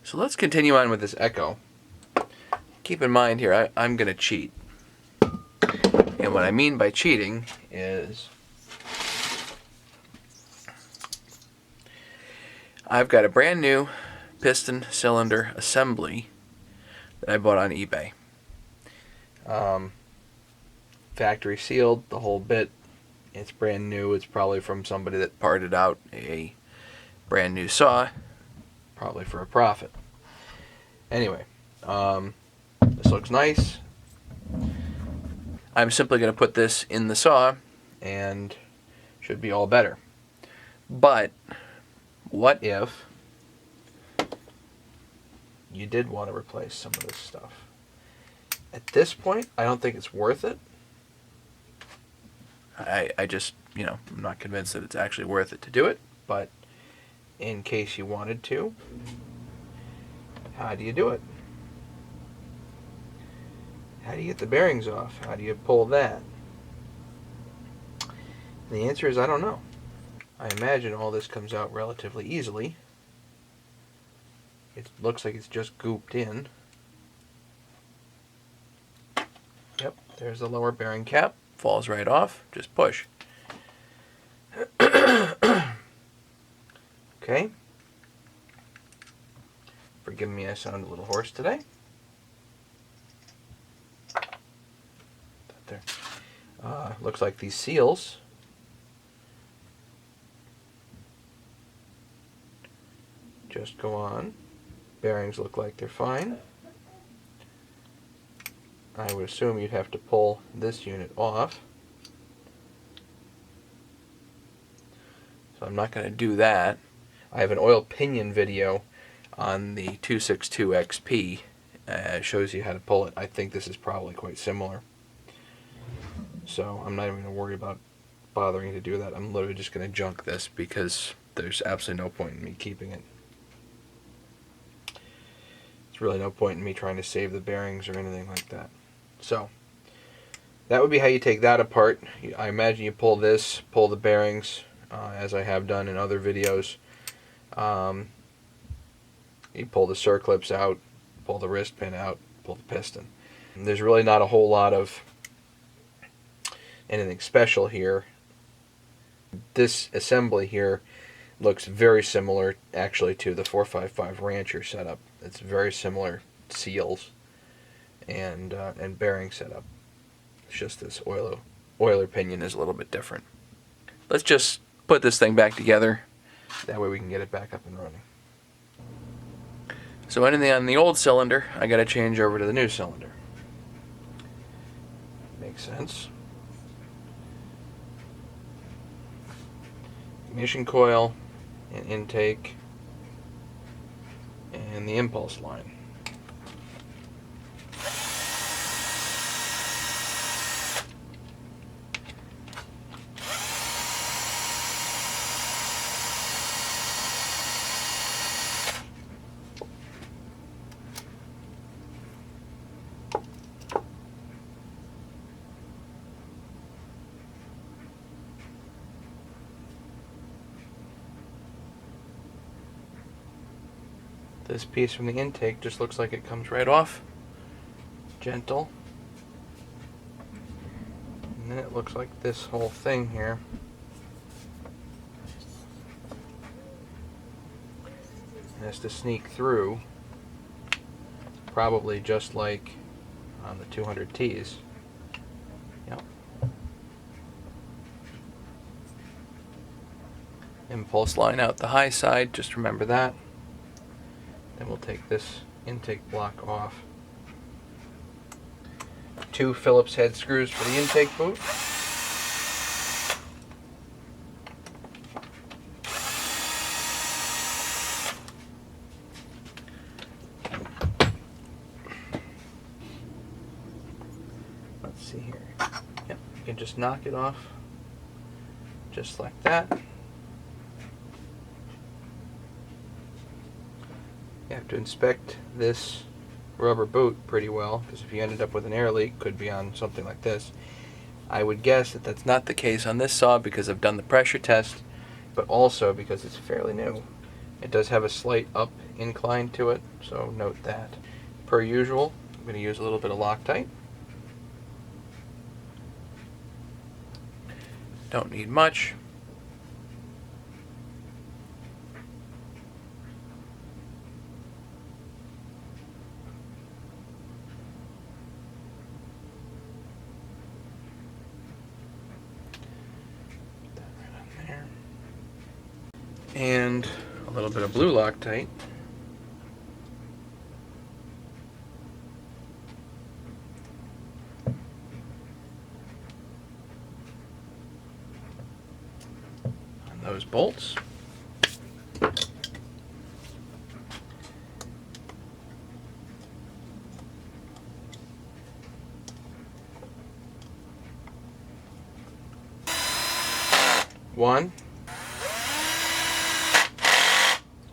So let's continue on with this echo. Keep in mind here, I'm going to cheat. And what I mean by cheating is I've got a brand new piston cylinder assembly that I bought on eBay. Factory sealed, the whole bit. It's brand new. It's probably from somebody that parted out a brand new saw, probably for a profit. Anyway, this looks nice. I'm simply going to put this in the saw and should be all better. But what if you did want to replace some of this stuff? At this point, I don't think it's worth it. I just, I'm not convinced that it's actually worth it to do it, but in case you wanted to, how do you do it? How do you get the bearings off? How do you pull that? And the answer is I don't know. I imagine all this comes out relatively easily. It looks like it's just gooped in. Yep, there's the lower bearing cap. Falls right off. Just push. Okay. Forgive me, I sound a little hoarse today. There. Looks like these seals just go on. Bearings look like they're fine. I would assume you'd have to pull this unit off. So I'm not going to do that. I have an oil pinion video on the 262 XP. It shows you how to pull it. I think this is probably quite similar. So I'm not even going to worry about bothering to do that. I'm literally just going to junk this because there's absolutely no point in me keeping it. There's really no point in me trying to save the bearings or anything like that. So that would be how you take that apart. I imagine you pull this, pull the bearings, as I have done in other videos. You pull the circlips out, pull the wrist pin out, pull the piston. And there's really not a whole lot of anything special here. This assembly here looks very similar actually to the 455 Rancher setup. It's very similar seals and bearing setup. It's just this oiler pinion is a little bit different. Let's just put this thing back together. That way we can get it back up and running. So anything on the old cylinder, I got to change over to the new cylinder. Makes sense. Ignition coil and intake and the impulse line. This piece from the intake just looks like it comes right off. Gentle. And then it looks like this whole thing here has to sneak through, probably just like on the 200Ts. Yep. Impulse line out the high side, just remember that. Then we'll take this intake block off. 2 Phillips head screws for the intake boot. Let's see here. Yep, you can just knock it off just like that. You have to inspect this rubber boot pretty well, because if you ended up with an air leak, could be on something like this. I would guess that that's not the case on this saw because I've done the pressure test, but also because it's fairly new. It does have a slight up incline to it, so note that. Per usual, I'm going to use a little bit of Loctite. Don't need much. Put that right on there. And a little bit of blue Loctite. Those bolts. One,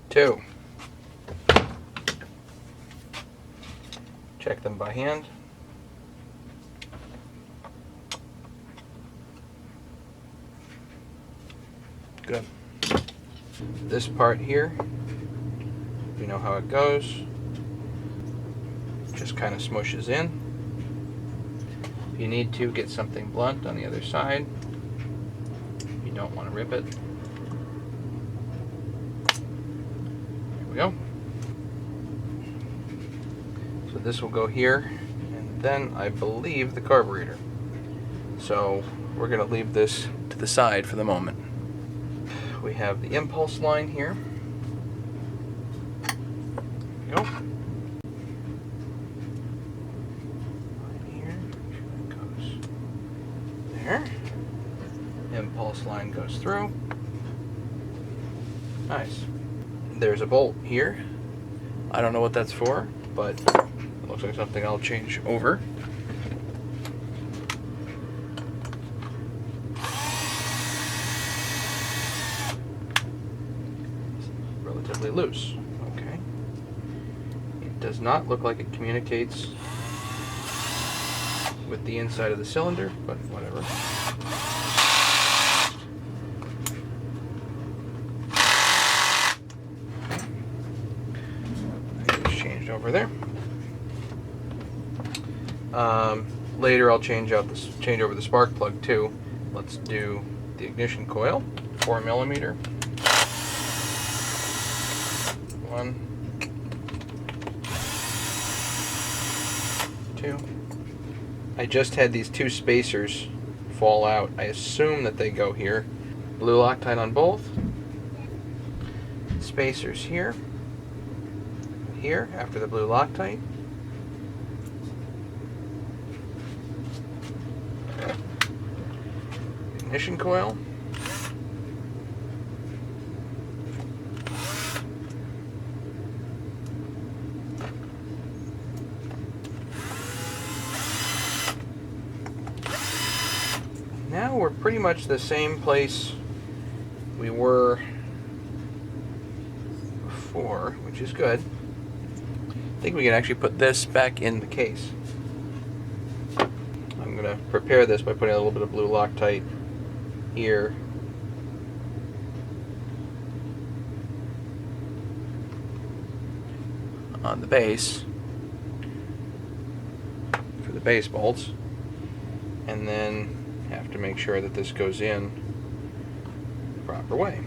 two. Check them by hand. Good. This part here, you know how it goes. Just kind of smushes in. If you need to, get something blunt on the other side. You don't want to rip it. There we go. So this will go here, and then I believe the carburetor. So we're going to leave this to the side for the moment. We have the impulse line here. There we go. Line here, make sure that goes there. Impulse line goes through. Nice. There's a bolt here. I don't know what that's for, but it looks like something I'll change over. Relatively loose. Okay. It does not look like it communicates with the inside of the cylinder, but whatever. It's changed over there. Later I'll change over the spark plug too. Let's do the ignition coil, 4mm. 1, 2. I just had these two spacers fall out. I assume that they go here. Blue Loctite on both. Spacers here. Here after the blue Loctite. Ignition coil. Now we're pretty much the same place we were before, which is good. I think we can actually put this back in the case. I'm going to prepare this by putting a little bit of blue Loctite here. On the base for the base bolts, and then have to make sure that this goes in the proper way.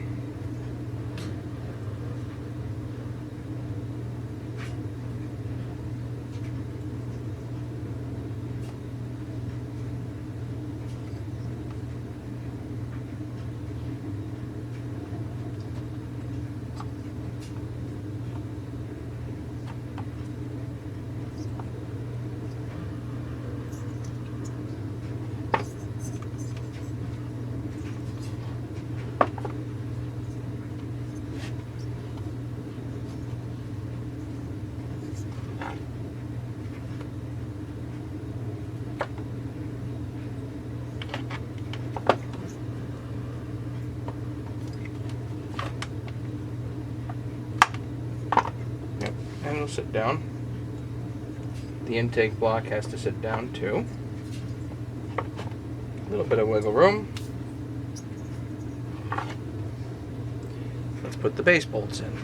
And it'll sit down. The intake block has to sit down too. A little bit of wiggle room. Let's put the base bolts in.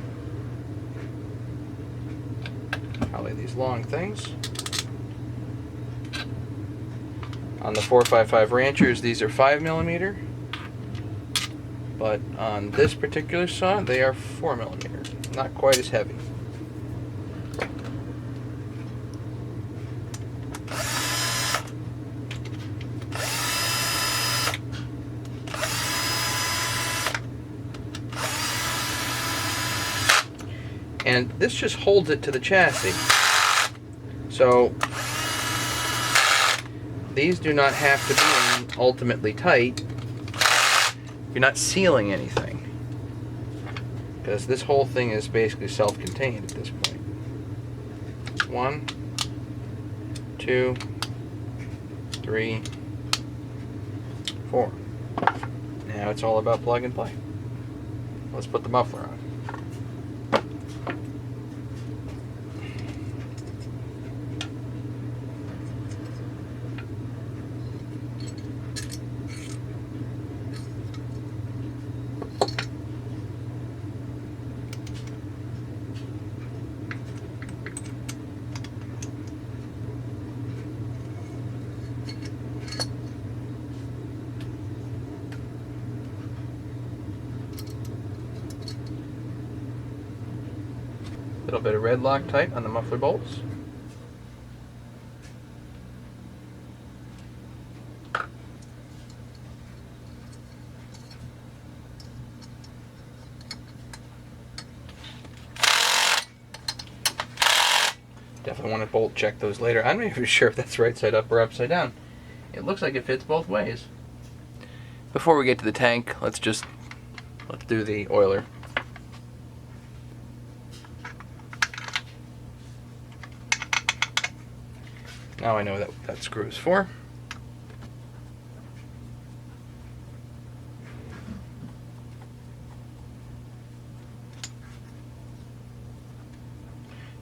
disassembly these long things. On the 455 Ranchers, these are 5mm, but on this particular saw, they are 4mm. Not quite as heavy. And this just holds it to the chassis. So these do not have to be ultimately tight. You're not sealing anything, because this whole thing is basically self-contained at this point. 1, 2, 3, 4. Now it's all about plug and play. Let's put the muffler on. A little bit of red Loctite on the muffler bolts. Definitely want to bolt check those later. I'm not even sure if that's right side up or upside down. It looks like it fits both ways. Before we get to the tank, let's do the oiler. Now I know what that screw is for.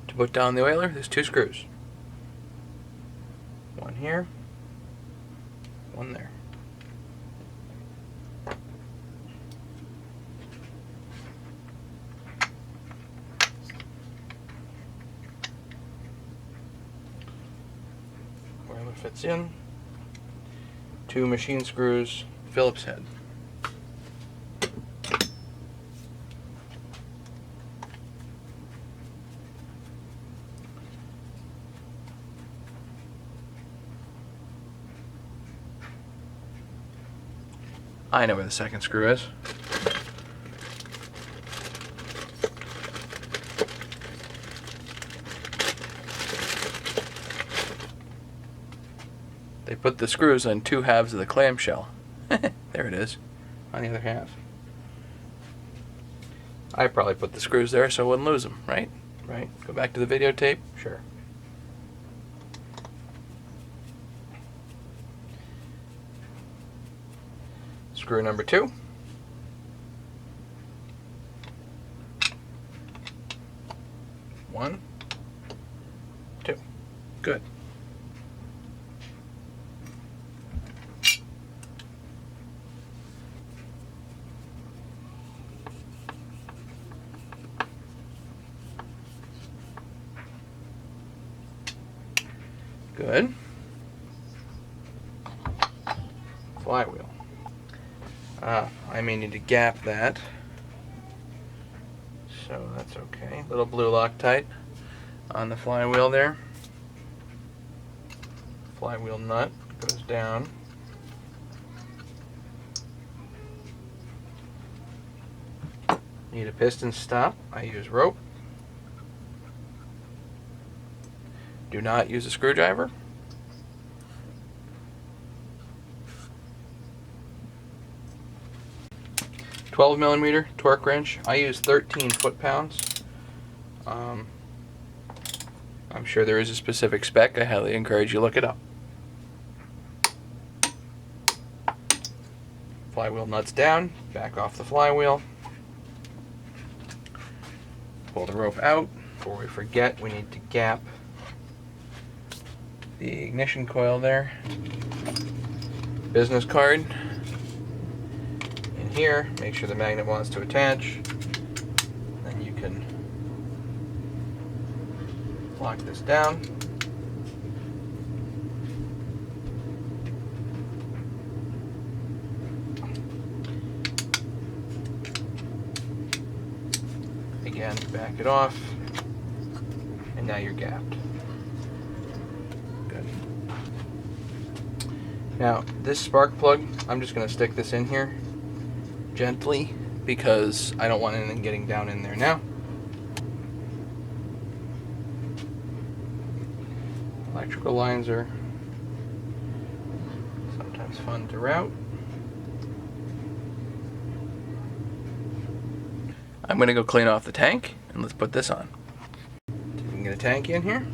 To put down the oiler, there's 2 screws. One here, one there. Oiler fits in. 2 machine screws, Phillips head. I know where the second screw is. They put the screws on 2 halves of the clamshell. There it is, on the other half. I probably put the screws there so I wouldn't lose them, right? Right? Go back to the videotape? Sure. Screw number 2. One, 2. Good. Good. Flywheel. I may need to gap that, so that's okay. Little blue Loctite on the flywheel there. Flywheel nut goes down. Need a piston stop. I use rope. Do not use a screwdriver. $12mm torque wrench. I use 13 foot-pounds. I'm sure there is a specific spec. I highly encourage you to look it up. Flywheel nuts down. Back off the flywheel. Pull the rope out. Before we forget, we need to gap the ignition coil there. Business card. In here, make sure the magnet wants to attach. Then you can lock this down. Again, back it off, and now you're gapped. Good. Now, this spark plug, I'm just going to stick this in here gently because I don't want anything getting down in there now. Electrical lines are sometimes fun to route. I'm going to go clean off the tank, and let's put this on. So you can get a tank in here.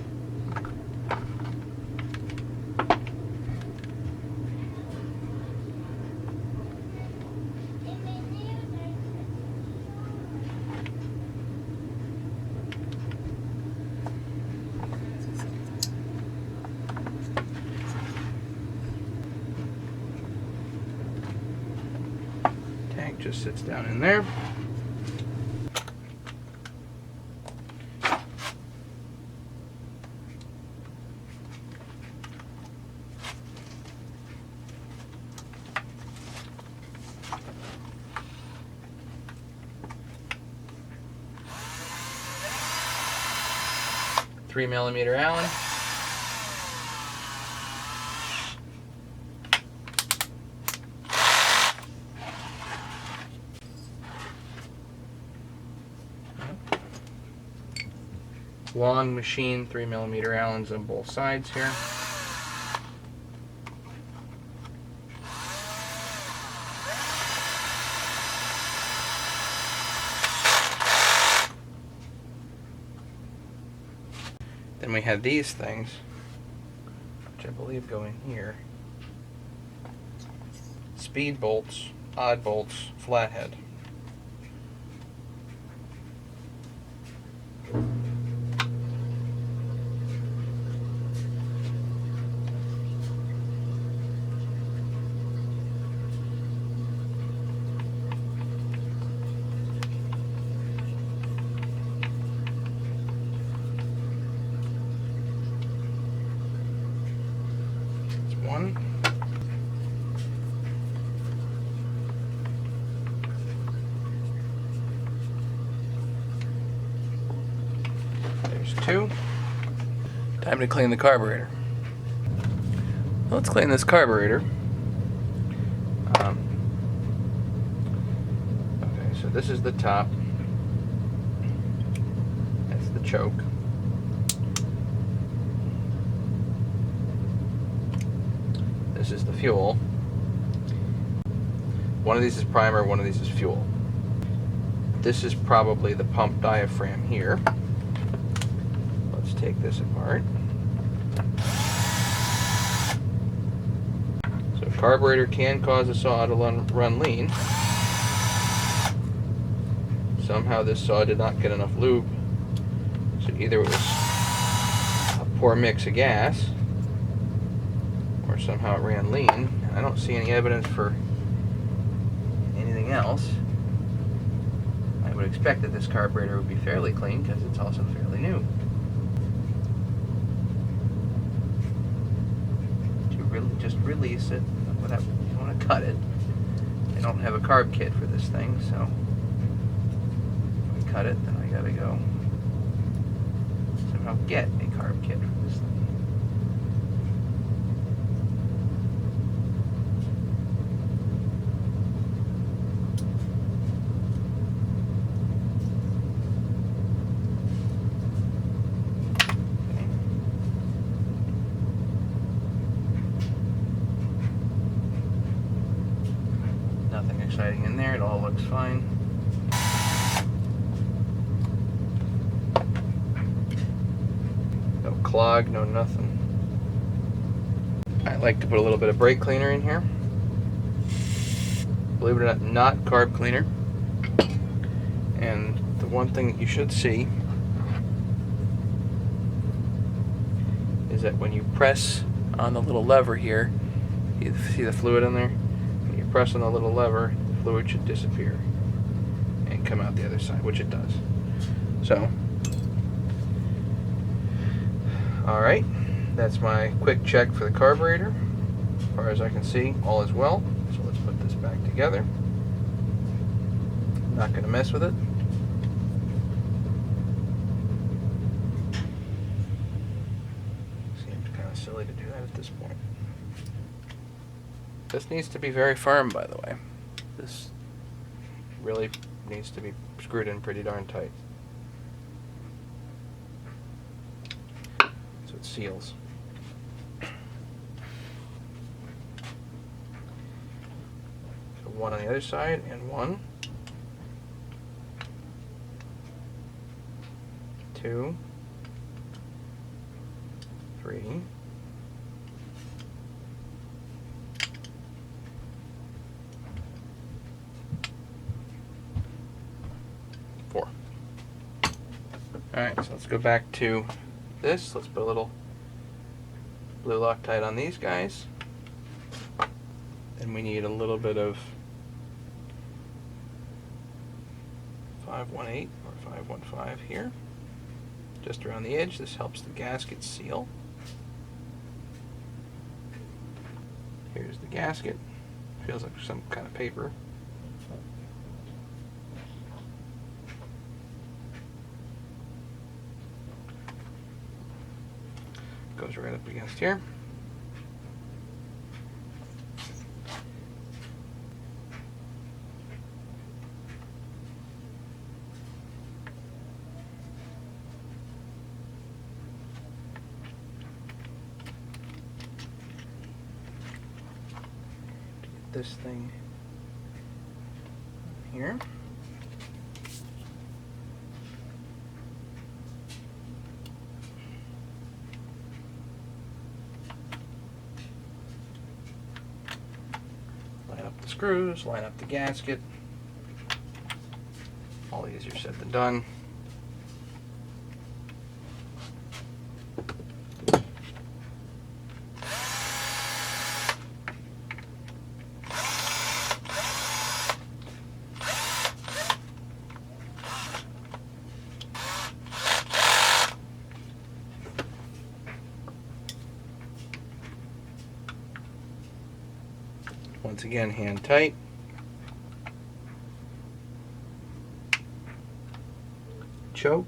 Tank just sits down in there. .3mm Allen. Long machine 3mm Allens on both sides here. Then we have these things, which I believe go in here. Speed bolts, odd bolts, flathead. One. There's two. Time to clean the carburetor. Let's clean this carburetor. Okay, so this is the top. That's the choke. This is the fuel. One of these is primer, one of these is fuel. This is probably the pump diaphragm here. Let's take this apart. So carburetor can cause a saw to run lean. Somehow this saw did not get enough lube. So either it was a poor mix of gas, or somehow it ran lean. I don't see any evidence for anything else. I would expect that this carburetor would be fairly clean because it's also fairly new. To really just release it without, you want to cut it. I don't have a carb kit for this thing, so if we cut it, then I gotta go somehow get a carb kit for this thing. Nothing exciting in there, it all looks fine. No clog, no nothing. I like to put a little bit of brake cleaner in here. Believe it or not carb cleaner. And the one thing that you should see is that when you press on the little lever here, you see the fluid in there? When you press on the little lever, the fluid should disappear and come out the other side, which it does. So Alright, that's my quick check for the carburetor. As far as I can see, all is well. So let's put this back together. Not going to mess with it. Seems kind of silly to do that at this point. This needs to be very firm, by the way. This really needs to be screwed in pretty darn tight, so it seals. So one on the other side and one, 2, 3, 4. Alright, so let's go back to this. Let's put a little blue Loctite on these guys. And we need a little bit of 518 or 515 here. Just around the edge. This helps the gasket seal. Here's the gasket. Feels like some kind of paper. Goes right up against here. Get this thing here. Screws, line up the gasket. All easier said than done. Once again, hand tight. Choke.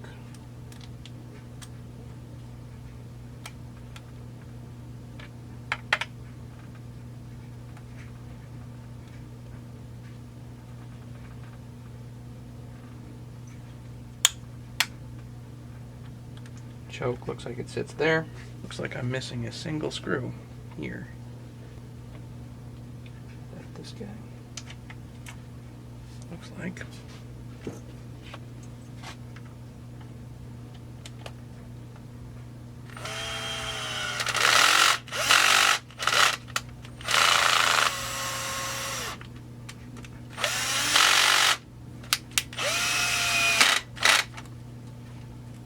Choke looks like it sits there. Looks like I'm missing a single screw here. This guy looks like.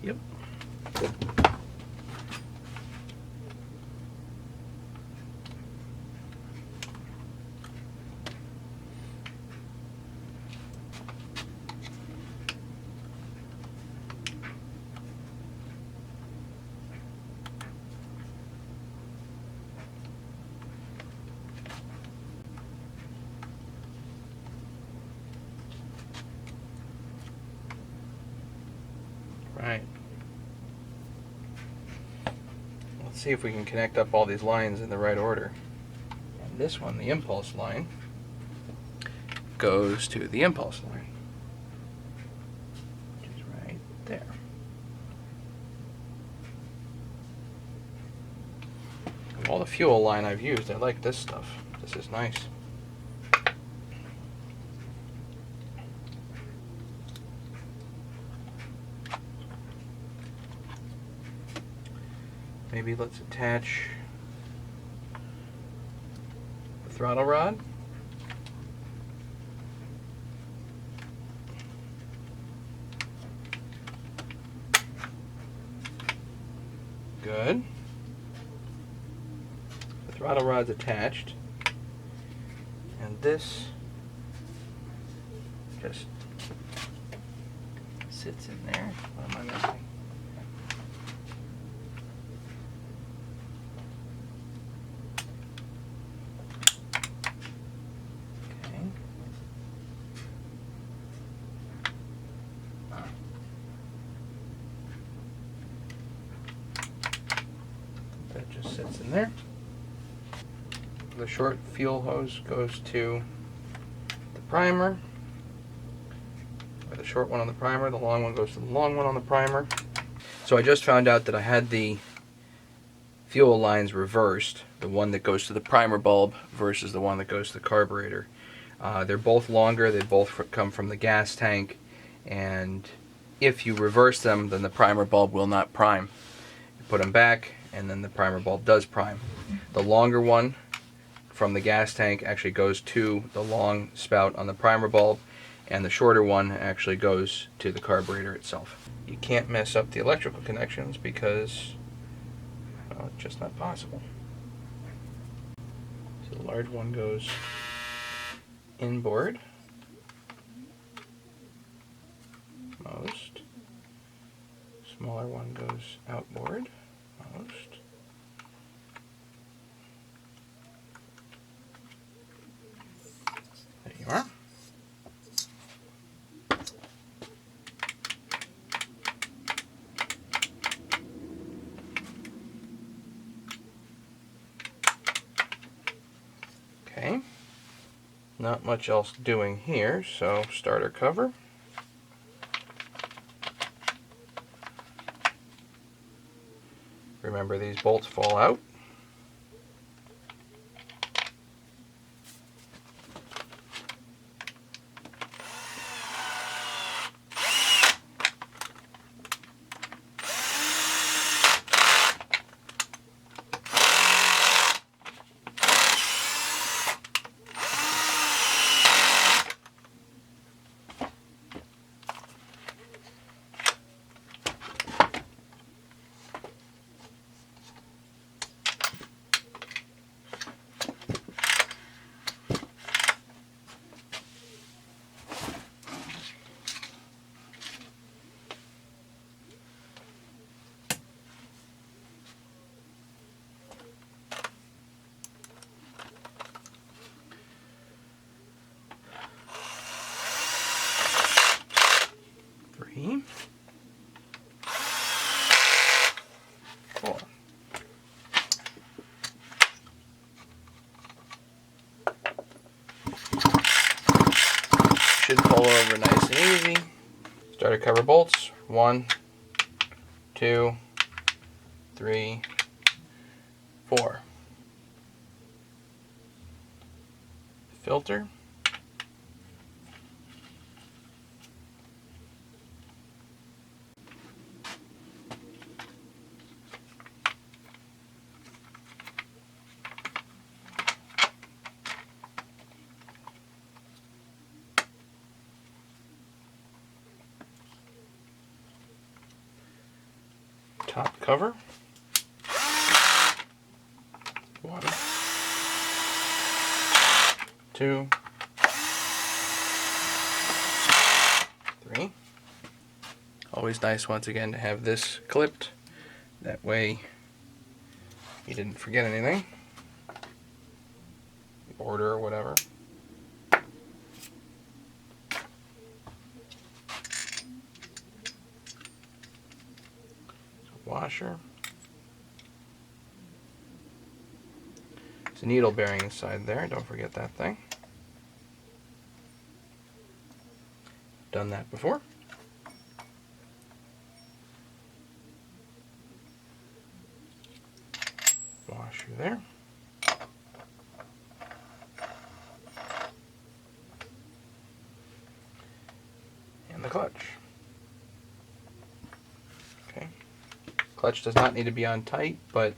Yep. Right. Let's see if we can connect up all these lines in the right order. And this one, the impulse line, goes to the impulse line, which is right there. Of all the fuel line I've used, I like this stuff. This is nice. Maybe let's attach the throttle rod. Good. The throttle rod's attached, and this just sits in there. What am I missing? sits in there. The short fuel hose goes to the primer, or the short one on the primer. The long one goes to the long one on the primer. So I just found out that I had the fuel lines reversed, the one that goes to the primer bulb versus the one that goes to the carburetor. They're both longer, they both come from the gas tank, and if you reverse them, then the primer bulb will not prime. You put them back, and then the primer bulb does prime. The longer one from the gas tank actually goes to the long spout on the primer bulb, and the shorter one actually goes to the carburetor itself. You can't mess up the electrical connections because, well, it's just not possible. So the large one goes inboard most. Smaller one goes outboard most. There you are. Okay. Not much else doing here, so starter cover. Remember, these bolts fall out. Three, four. Should pull over nice and easy. Starter cover bolts. 1, 2, 3, 4. Filter. Top cover. 1, 2, 3. Always nice once again to have this clipped. That way you didn't forget anything. Order or whatever. Washer. There's a needle bearing inside there, don't forget that thing. Done that before. Washer there. And the clutch. Okay. Clutch does not need to be on tight, but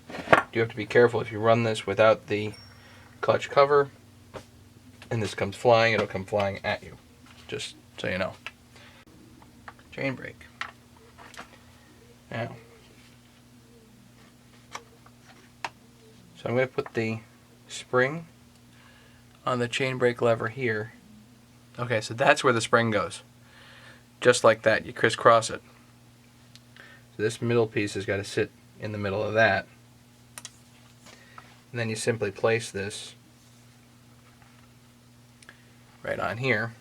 you have to be careful if you run this without the clutch cover and this comes flying, it'll come flying at you. Just so you know. Chain brake. Now, so I'm going to put the spring on the chain brake lever here. Okay, so that's where the spring goes. Just like that, you crisscross it. So this middle piece has got to sit in the middle of that. And then you simply place this right on here.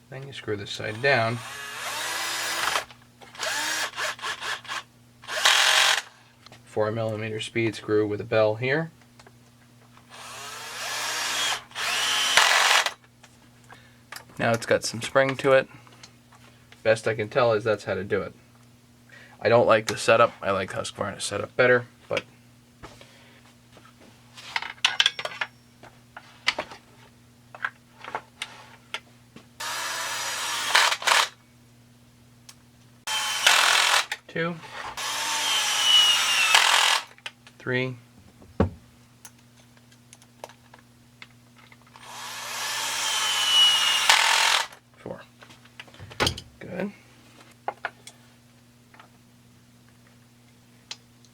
Then you screw this side down. 4mm speed screw with a bell here. Now it's got some spring to it. Best I can tell is that's how to do it. I don't like the setup. I like Husqvarna's setup better, but two, three, four. Good.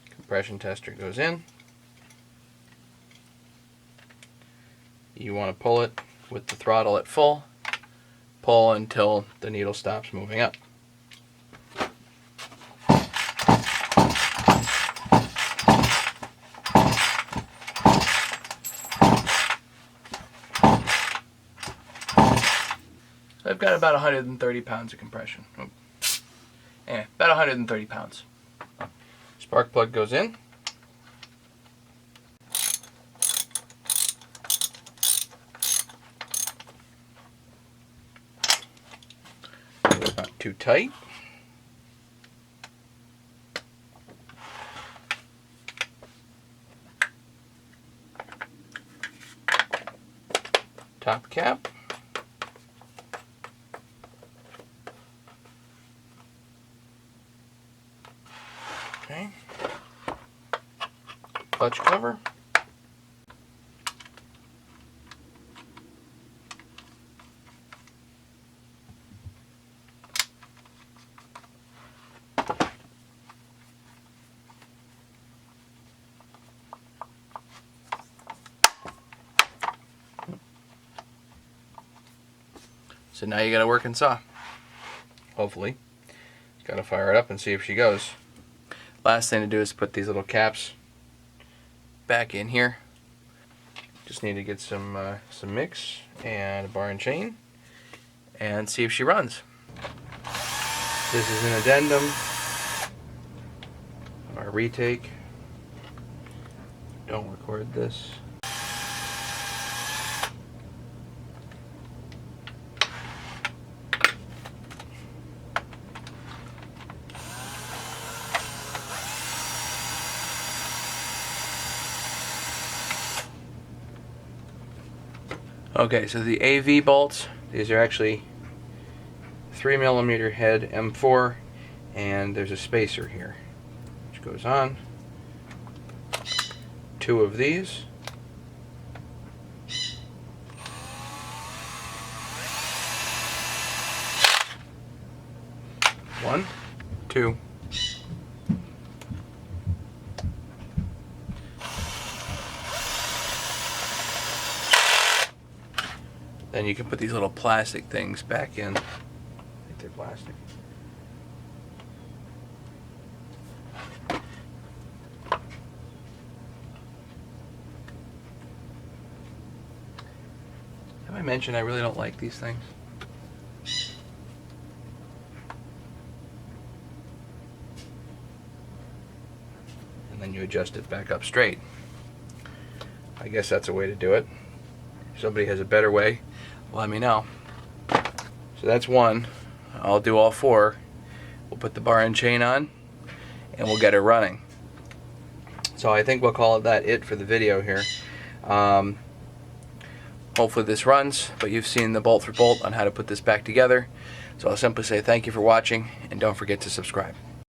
Compression tester goes in. You want to pull it with the throttle at full. Pull until the needle stops moving up. So I've got about 130 pounds of compression. Anyway, about 130 pounds. Spark plug goes in. Not too tight. Top cap. Okay. Clutch cover. So now you got a working saw. Hopefully. Got to fire it up and see if she goes. Last thing to do is put these little caps back in here. Just need to get some mix and a bar and chain and see if she runs. This is an addendum, our retake. Don't record this. Okay, so the AV bolts, these are actually 3mm head M4, and there's a spacer here, which goes on. 2 of these. One, two. Then you can put these little plastic things back in. I think they're plastic. Have I mentioned I really don't like these things? And then you adjust it back up straight. I guess that's a way to do it. If somebody has a better way, let me know. So that's one. I'll do all 4. We'll put the bar and chain on and we'll get her running. So I think we'll call that it for the video here. Hopefully this runs, but you've seen the bolt for bolt on how to put this back together. So I'll simply say thank you for watching and don't forget to subscribe.